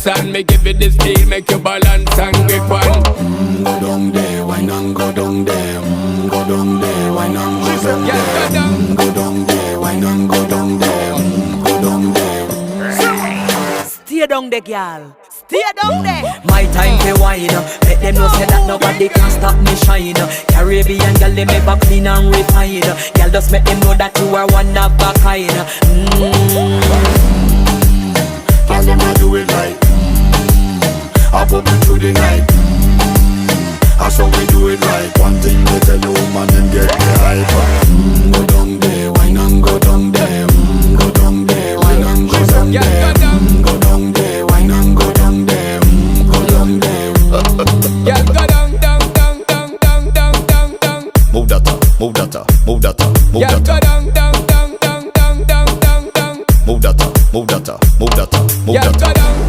dance and me give it the steel, make you balance and grip on. Go down there, why not go down there? Go down there, why not go down there? Go down there, why not go down there? Go down there. Stay down there, girl. Stay down there. My time to wine. Let them know say that nobody can stop me shine. Caribbean girl, they make back clean and refine. Girl, just make them know that you are one of a kind. Tell them I do it right. I pop it through the night. That's how we do it right. One thing we tell you, man, and get me hype.